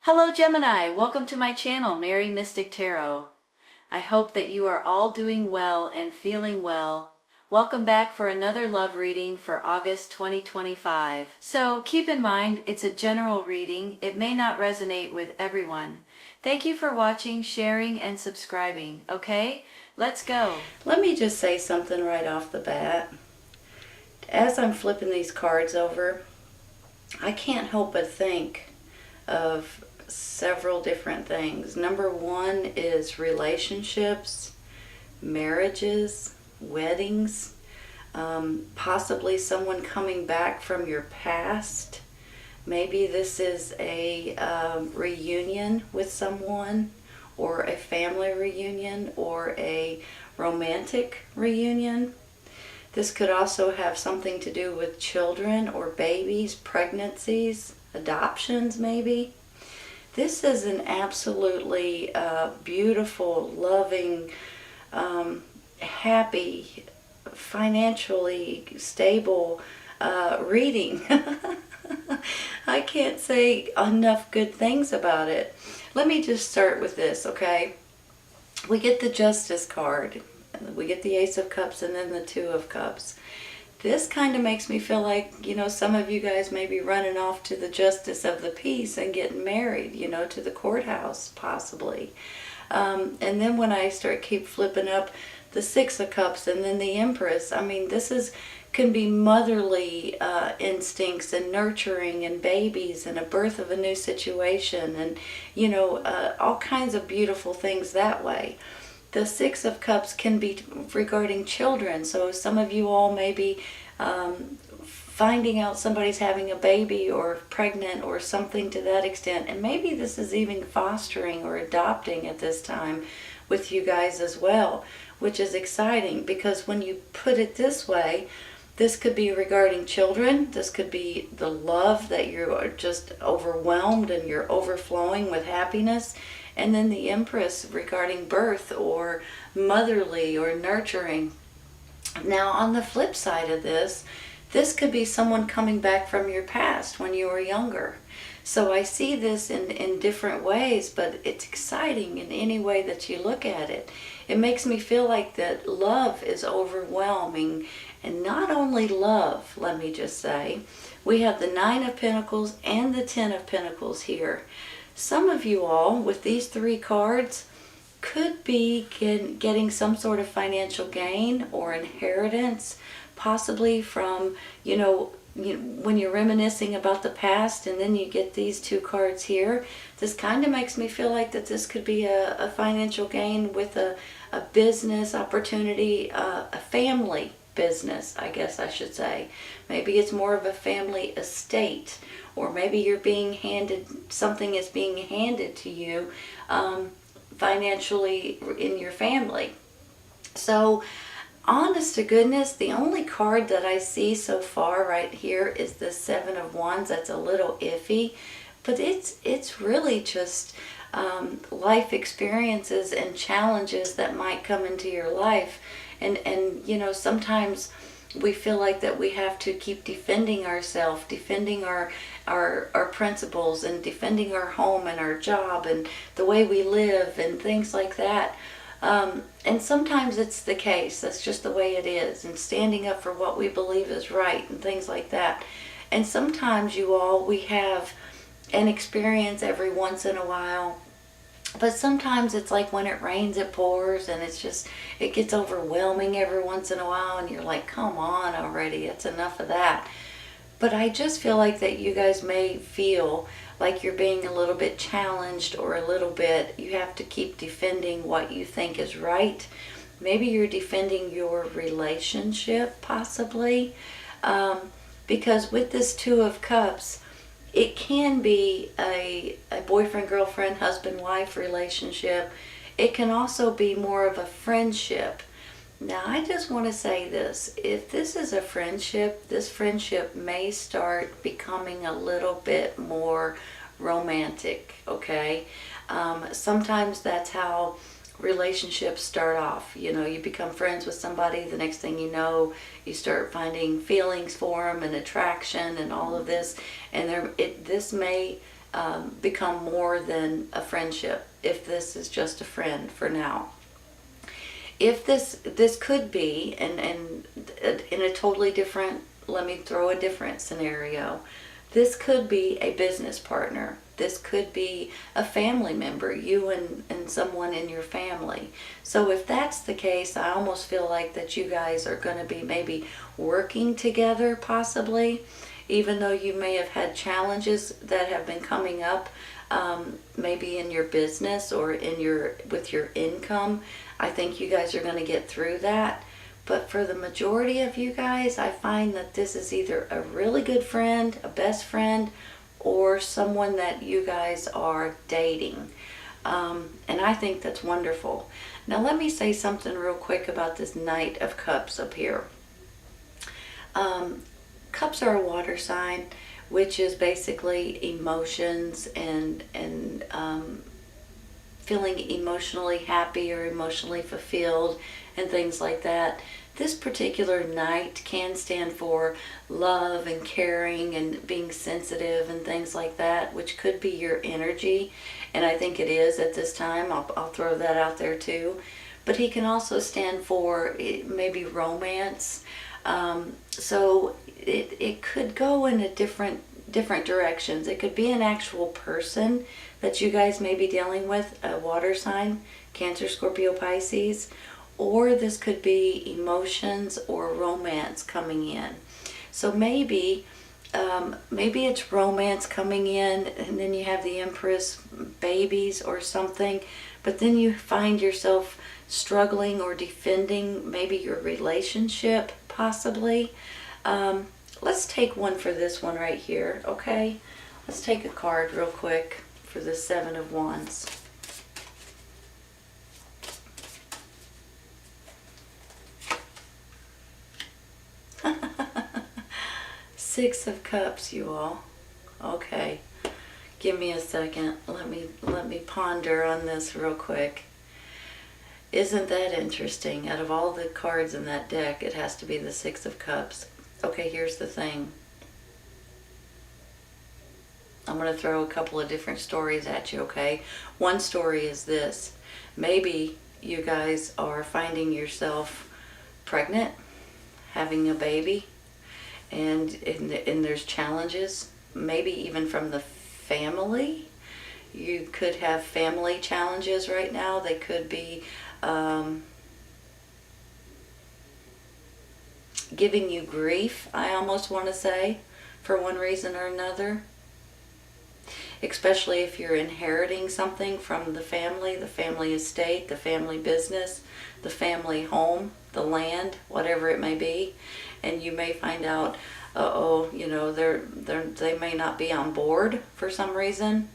Hello Gemini, welcome to my channel, Mary Mystic Tarot. I hope that you are all doing well and feeling well. Welcome back for another love reading for August 2025. So keep in mind, it's a general reading. It may not resonate with everyone. Thank you for watching, sharing, and subscribing. Okay, let's go. Let me just say something right off the bat. As I'm flipping these cards over, I can't help but think of several different things. Number one is relationships, marriages, weddings, possibly someone coming back from your past. Maybe this is a reunion with someone, or a family reunion, or a romantic reunion. This could also have something to do with children or babies, pregnancies, adoptions maybe. This is an absolutely beautiful, loving, happy, financially stable reading. I can't say enough good things about it. Let me just start with this, okay? We get the Justice card, we get the Ace of Cups, and then the Two of Cups. This kind of makes me feel like, some of you guys may be running off to the Justice of the Peace and getting married, to the courthouse, possibly. And then when I keep flipping up the Six of Cups and then the Empress, this can be motherly instincts and nurturing and babies and a birth of a new situation and, all kinds of beautiful things that way. The Six of Cups can be regarding children, so some of you all may be finding out somebody's having a baby or pregnant or something to that extent, and maybe this is even fostering or adopting at this time with you guys as well, which is exciting because when you put it this way, this could be regarding children, this could be the love that you're just overwhelmed and you're overflowing with happiness. And then the Empress regarding birth or motherly or nurturing. Now on the flip side of this could be someone coming back from your past when you were younger. So I see this in different ways, but it's exciting in any way that you look at it. It makes me feel like that love is overwhelming. And not only love, let me just say, we have the Nine of Pentacles and the Ten of Pentacles here. Some of you all, with these three cards, could be getting some sort of financial gain or inheritance, possibly from, when you're reminiscing about the past and then you get these two cards here. This kind of makes me feel like that this could be a financial gain with a business opportunity, a family business, I guess I should say. Maybe it's more of a family estate, or maybe you're being handed, something is being handed to you financially in your family. So honest to goodness, the only card that I see so far right here is the Seven of Wands. That's a little iffy, but it's really just life experiences and challenges that might come into your life. And sometimes we feel like that we have to keep defending ourselves, defending our principles, and defending our home and our job and the way we live and things like that. And sometimes it's the case. That's just the way it is. And standing up for what we believe is right and things like that. And sometimes we have an experience every once in a while. But sometimes it's like when it rains, it pours, and it gets overwhelming every once in a while, and you're like, come on already, it's enough of that. But I just feel like that you guys may feel like you're being a little bit challenged, or a little bit, you have to keep defending what you think is right. Maybe you're defending your relationship, possibly, because with this Two of Cups, it can be a boyfriend, girlfriend, husband, wife relationship. It can also be more of a friendship. Now, I just want to say this. If this is a friendship, this friendship may start becoming a little bit more romantic, okay? Sometimes that's how relationships start off. You become friends with somebody, the next thing you know, you start finding feelings for them and attraction and all of this, and this may become more than a friendship, if this is just a friend for now. If this could be, and in a totally different, let me throw a different scenario. This could be a business partner. This could be a family member, you and someone in your family. So if that's the case, I almost feel like that you guys are going to be maybe working together, possibly, even though you may have had challenges that have been coming up, maybe in your business or with your income. I think you guys are going to get through that. But for the majority of you guys, I find that this is either a really good friend, a best friend, or someone that you guys are dating. And I think that's wonderful. Now let me say something real quick about this Knight of Cups up here. Cups are a water sign, which is basically emotions and feeling emotionally happy or emotionally fulfilled and things like that. This particular Knight can stand for love and caring and being sensitive and things like that, which could be your energy, and I think it is at this time. I'll throw that out there too. But he can also stand for maybe romance. So it could go in a different directions. It could be an actual person that you guys may be dealing with, a water sign, Cancer, Scorpio, Pisces, or this could be emotions or romance coming in. So maybe it's romance coming in, and then you have the Empress, babies or something, but then you find yourself struggling or defending maybe your relationship, possibly. Let's take one for this one right here, okay? Let's take a card real quick for the Seven of Wands. Six of Cups, you all. Okay, give me a second. Let me ponder on this real quick. Isn't that interesting? Out of all the cards in that deck, it has to be the Six of Cups. Okay, here's the thing. I'm going to throw a couple of different stories at you, okay? One story is this. Maybe you guys are finding yourself pregnant, having a baby, and there's challenges, maybe even from the family. You could have family challenges right now. They could be giving you grief, I almost want to say, for one reason or another. Especially if you're inheriting something from the family estate, the family business, the family home, the land, whatever it may be. And you may find out, they may not be on board for some reason.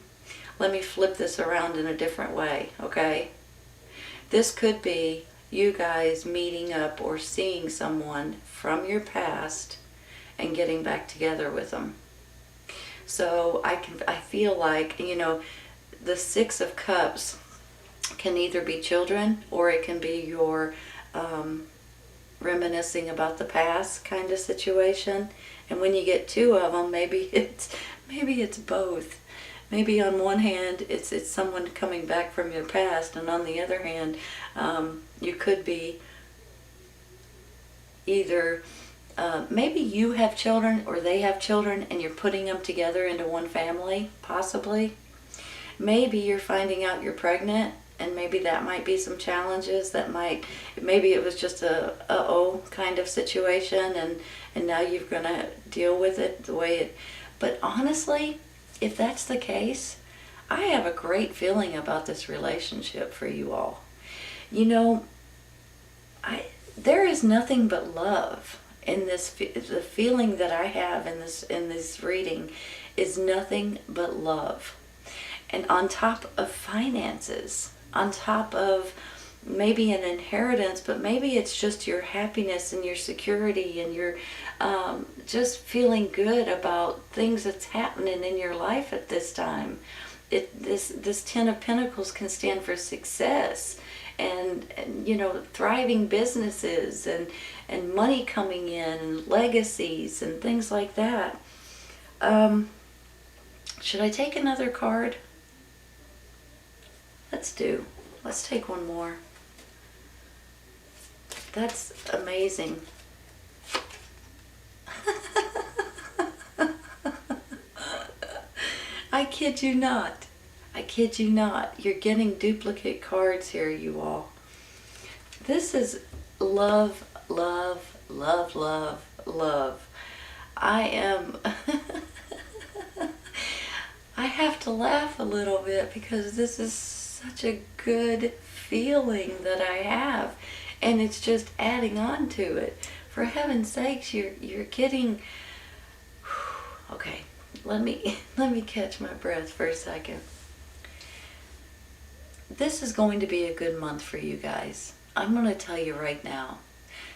Let me flip this around in a different way, okay? This could be you guys meeting up or seeing someone from your past and getting back together with them. So I feel like, the Six of Cups can either be children, or it can be your reminiscing about the past kind of situation. And when you get two of them, maybe it's both. Maybe on one hand it's someone coming back from your past, and on the other hand, you could be either maybe you have children or they have children, and you're putting them together into one family, possibly. Maybe you're finding out you're pregnant, and maybe that might be some challenges. Maybe it was just a uh-oh kind of situation, and now you're going to deal with it the way it... But honestly, if that's the case, I have a great feeling about this relationship for you all. There is nothing but love in this. The feeling that I have in this reading is nothing but love. And on top of finances, on top of maybe an inheritance, but maybe it's just your happiness and your security and your just feeling good about things that's happening in your life at this time. This Ten of Pentacles can stand for success and thriving businesses and money coming in and legacies and things like that. Should I take another card? Let's take one more. That's amazing. I kid you not. I kid you not. You're getting duplicate cards here, you all. This is love, love, love, love, love. I am... I have to laugh a little bit because this is such a good feeling that I have. And it's just adding on to it. For heaven's sakes, you're getting... Okay, let me catch my breath for a second. This is going to be a good month for you guys. I'm going to tell you right now.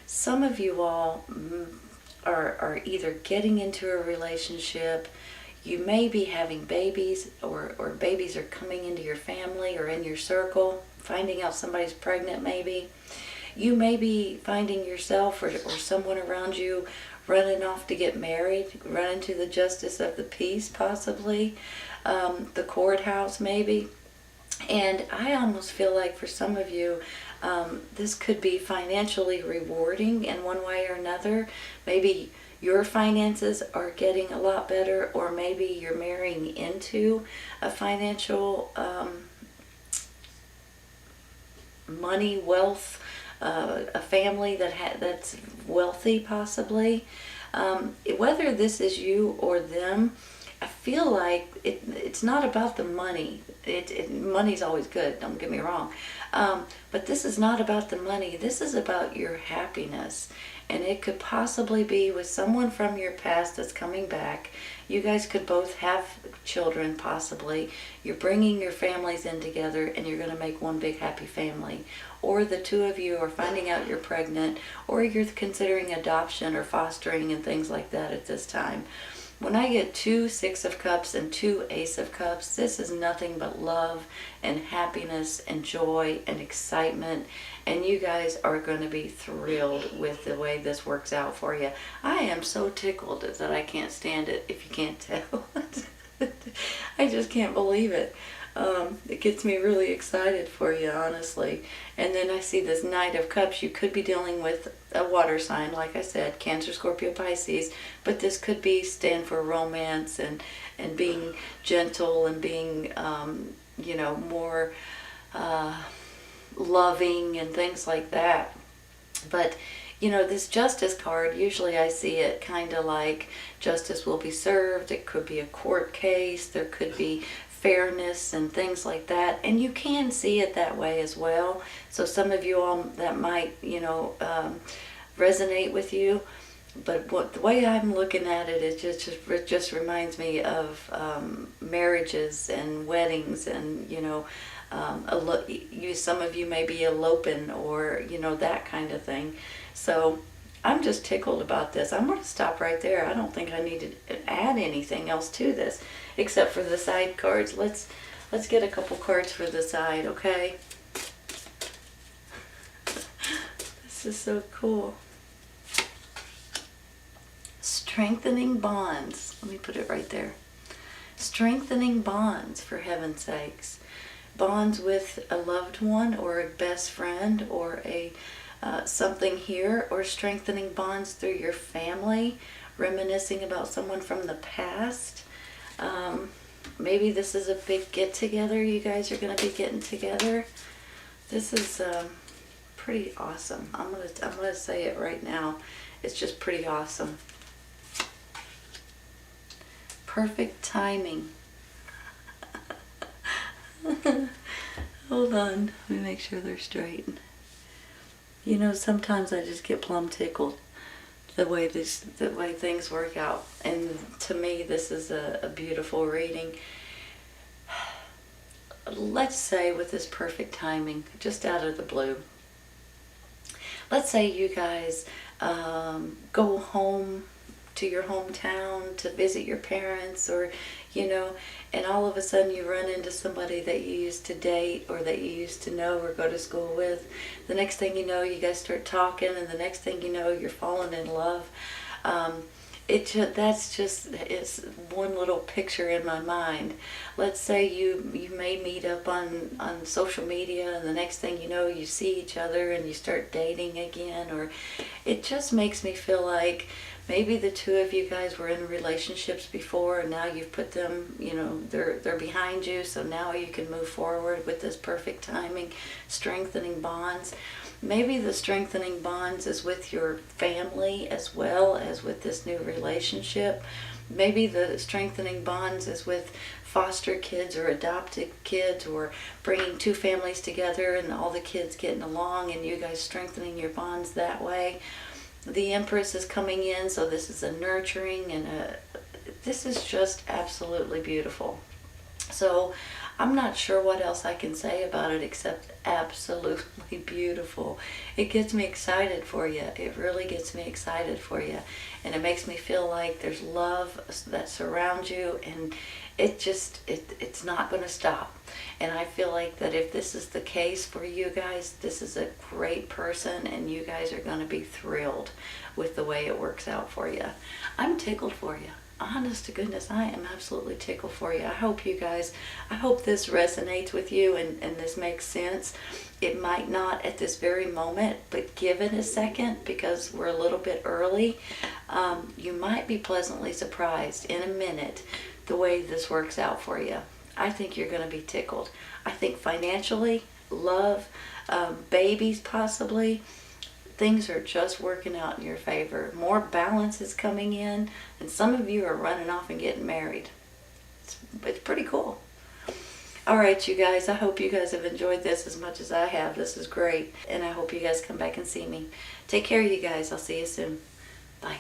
Some of you all are either getting into a relationship, you may be having babies, or babies are coming into your family or in your circle, finding out somebody's pregnant maybe. You may be finding yourself or someone around you running off to get married, running to the justice of the peace possibly, the courthouse maybe. And I almost feel like for some of you, this could be financially rewarding in one way or another. Maybe your finances are getting a lot better, or maybe you're marrying into a financial money, wealth, a family that's wealthy possibly. Whether this is you or them, I feel like it's not about the money. Money's always good, don't get me wrong. But this is not about the money. This is about your happiness. And it could possibly be with someone from your past that's coming back. You guys could both have children possibly. You're bringing your families in together and you're going to make one big happy family. Or the two of you are finding out you're pregnant, or you're considering adoption or fostering and things like that at this time. When I get 2 Six of Cups and 2 Ace of Cups, this is nothing but love and happiness and joy and excitement. And you guys are going to be thrilled with the way this works out for you. I am so tickled that I can't stand it, if you can't tell. I just can't believe it. It gets me really excited for you, honestly. And then I see this Knight of Cups. You could be dealing with a water sign, like I said, Cancer, Scorpio, Pisces. But this could stand for romance and being gentle and being, more loving and things like that. But this justice card, usually I see it kind of like justice will be served. It could be a court case. There could be fairness and things like that. And you can see it that way as well. So some of you all, that might, resonate with you. But the way I'm looking at it, it just reminds me of marriages and weddings and, some of you may be eloping or, that kind of thing. So I'm just tickled about this. I'm going to stop right there. I don't think I need to add anything else to this except for the side cards. Let's get a couple cards for the side, okay? This is so cool. Strengthening bonds. Let me put it right there. Strengthening bonds, for heaven's sakes. Bonds with a loved one or a best friend or a something here, or strengthening bonds through your family, reminiscing about someone from the past. Maybe this is a big get-together. You guys are going to be getting together. This is pretty awesome. I'm gonna say it right now. It's just pretty awesome. Perfect timing. Hold on. Let me make sure they're straight. Sometimes I just get plumb tickled the way things work out. And to me, this is a beautiful reading. Let's say with this perfect timing, just out of the blue, let's say you guys go home to your hometown to visit your parents, or and all of a sudden you run into somebody that you used to date or that you used to know or go to school with. The next thing you know, you guys start talking, and the next thing you know, you're falling in love. it's one little picture in my mind. Let's say you may meet up on social media, and the next thing you know, you see each other and you start dating again. Or it just makes me feel like maybe the two of you guys were in relationships before, and now you've put them, they're behind you, so now you can move forward with this perfect timing, strengthening bonds. Maybe the strengthening bonds is with your family as well as with this new relationship. Maybe the strengthening bonds is with foster kids or adopted kids, or bringing two families together and all the kids getting along and you guys strengthening your bonds that way. The Empress is coming in, so this is a nurturing and this is just absolutely beautiful. So I'm not sure what else I can say about it except absolutely beautiful. It gets me excited for you. It really gets me excited for you. And it makes me feel like there's love that surrounds you, and it's not going to stop. And I feel like that if this is the case for you guys, this is a great person, and you guys are going to be thrilled with the way it works out for you. I'm tickled for you. Honest to goodness, I am absolutely tickled for you. I hope this resonates with you and this makes sense. It might not at this very moment, but give it a second, because we're a little bit early. You might be pleasantly surprised in a minute the way this works out for you. I think you're going to be tickled. I think financially, love, babies possibly, things are just working out in your favor. More balance is coming in, and some of you are running off and getting married. It's pretty cool. All right, you guys, I hope you guys have enjoyed this as much as I have. This is great, and I hope you guys come back and see me. Take care, you guys. I'll see you soon. Bye.